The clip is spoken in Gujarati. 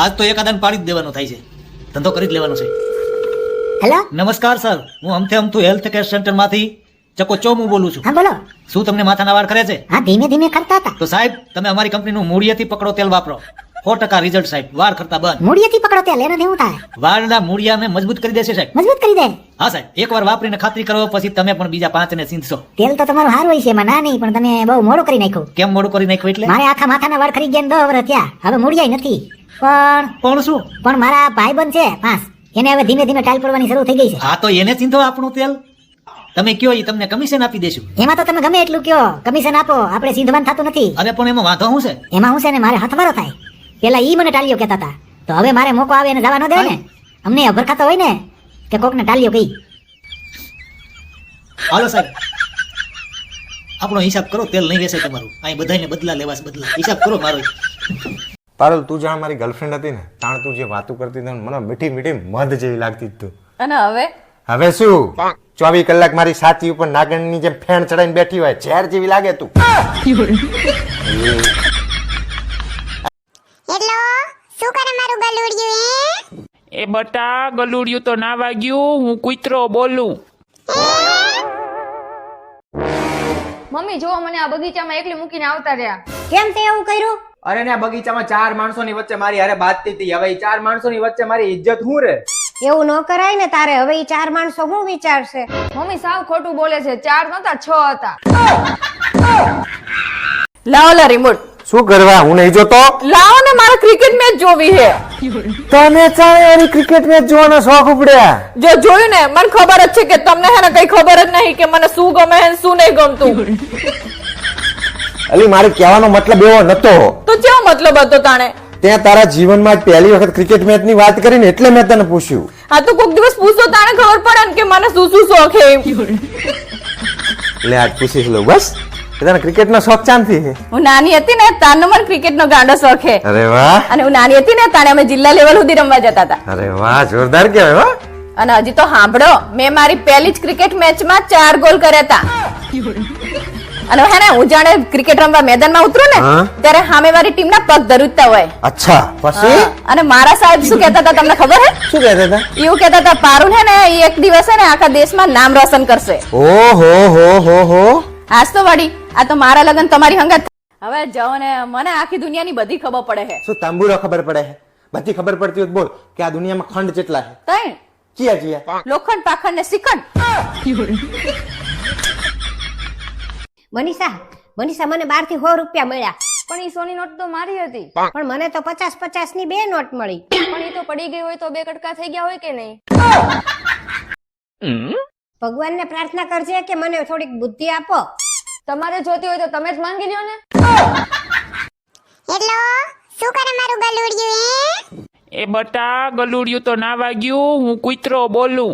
આજ તો એકાદાને પાડી જ દેવાનો થાય છે, ધંધો કરી જ લેવાનો છે. હેલો, નમસ્કાર સર, હું અમથું હેલ્થ કેર સેન્ટર માંથી ચકોચોમું બોલું છું. હા બોલો. શું તમને માથાના વાળ કરે છે? હા, ધીમે ધીમે કરતા હતા. તો સાહેબ તમે અમારી કંપનીનું મૂળિયેથી પકડો તેલ વાપરો, 100% રિઝલ્ટ સાહેબ. વાળ ખરતા બંધ. મૂળિયેથી પકડો તેલ, એનાથી શું થાય? વાળના મૂળિયાને મજબૂત કરી દેશે સાહેબ. મજબૂત કરી દે. હા સાહેબ, એકવાર વાપરીને ખાતરી કરો, પછી તમે પણ બીજા 5 ને સીંધશો. તેલ તો તમારું સારું હોય છે, એમાં ના નહીં, પણ તમે બહુ મોડું કરી નાખ્યું. કેમ મોડું કરી નાખ્યું એટલે? મારે આખા માથાના વાળ ખરી ગયા 10 વર્ષ થયા, હવે મૂળિયાય નથી. પણ શું? પણ મારા ભાઈબંધ છે 5, એને હવે ધીમે ધીમે ટાઈલ પડવાની શરૂ થઈ ગઈ છે. હા તો એને ચીંધો આપણું તેલ. તમે કયો એ તમને કમિશન આપી દેશું. એમાં તો તમે ગમે એટલું કયો, કમિશન આપો, આપણે સીધવાનું થતું નથી. અરે પણ એમાં વાંધો શું છે? એમાં હું છે ને, મારે હથવારો થાય. પેલા ઈ મને ટાલિયો કહેતા હતા, તો હવે મારે મોકો આવે એને જવા ન દે ને. અમને અભરખાતો હોય ને કે કોકને ટાલિયો કહી. હાલો સાહેબ, આપણો હિસાબ કરો, તેલ નહીં વેચાય તમારું. અહીં બધાને બદલા લેવાસ બદલા. હિસાબ કરો મારો. પારુલ, તું જાણ મારી ગર્લફ્રેન્ડ હતી ને, તાણ તું જે વાતું કરતી હતી મને મીઠી મીઠી મધ જેવી લાગતી તું. અને હવે શું? 24 કલાક મારી સાચી ઉપર નાગણની જેમ ફેણ ચડાઈને બેઠી હોય, ઝેર જેવી લાગે તું. હેલો, શું કરે મારું ગલુડિયું? એ બટા, ગલુડિયું તો ના વાગ્યું, હું કૂતરો બોલું. મમ્મી જો મને આ બગીચામાં એકલી મૂકીને આવતા રહ્યા. કેમ તે એવું કર્યું? અરે ને આ બગીચામાં 4 માણસોની વચ્ચે મારી હારે બાતતી હતી. હવે એ 4 માણસોની વચ્ચે મારી ઇજ્જત શું રે? એવું ન કરાય ને તારે. હવે ઈ 4 માણસો શું વિચારશે? મમ્મી સાવ ખોટું બોલે છે. 4 નતા 6 હતા. લાવો લા રિમોટ. શું કરવા? હું નહીં જોતો. લાવો ને, મારે ક્રિકેટ મેચ જોવી છે. તને ચાલે એની ક્રિકેટ મેચ જોવાનો શોખ ઉપડ્યા? જો જોયું ને, મને ખબર જ છે કે તમને હે ને કઈ ખબર જ નહીં કે મને શું ગમે છે શું નહીં ગમતું. અલી, મારે કહેવાનો મતલબ એવો નતો. તો કેવો મતલબ હતો તાણે? તે તારા જીવનમાં પહેલી વખત ક્રિકેટ મેચ ની વાત કરીને એટલે મેં તને પૂછ્યું. હા તો કોક દિવસ પૂછો તાણે ખબર પડે ને કે મને શું શું શોખ છે. એટલે આજ પૂછી લો બસ. તને ક્રિકેટ નો શોખ ચાંદથી છે? હું નાની હતી ને તારનો મને ક્રિકેટ નો ગાંડો શોખ છે. અરે વાહ. અને હું નાની હતી ને તાણે અમે જિલ્લા લેવલ સુધી રમવા જતા હતા. અરે વાહ, જોરદાર કહેવાય હો. અને હજી તો સાંભળો, મેં મારી પહેલી જ ક્રિકેટ મેચમાં 4 ગોલ કર્યા હતા. અને હે ને હું જાણે ક્રિકેટ રમવા મેદાનમાં ઉતરું ને ત્યારે સામે મારી ટીમના પગ ધરુજતા હોય. અચ્છા, પછી? અને મારા સાહેબ શું કહેતા હતા તમને ખબર હે? શું કહેતા હતા? એવું કહેતા હતા, પારુલ હે ને એ એક દિવસ હે ને આખા દેશમાં નામ રોશન કરશે. ઓહો હો હો હો. આજ તો વળી આ તો મારા લગન તમારી હંગાત. હવે જાઓ ને, મને આખી દુનિયાની બધી ખબર પડે છે. શું તાંબુરો ખબર પડે છે? બધી ખબર પડતી હોય બોલ કે આ દુનિયામાં ખંડ કેટલા છે? 3. કયા કયા? લોખંડ, પાખંડ ને શ્રીખંડ. મનીષા મને 12 થી 100 રૂપિયા મળ્યા. પણ ઈ સોની નોટ તો મારી હતી. પણ મને તો 50 ની 2 નોટ મળી. પણ ઈ તો પડી ગઈ હોય તો 2 કટકા થઈ ગયા હોય કે નહીં? ભગવાનને પ્રાર્થના કરજે કે મને થોડીક બુદ્ધિ આપો. તમારે જોતી હોય તો તમે જ માંગી લ્યો ને. હેલો, શું કરે મારું ગલુડિયું? એ બટા, ગલુડિયું તો ના વાગ્યું, હું કૂતરો બોલું.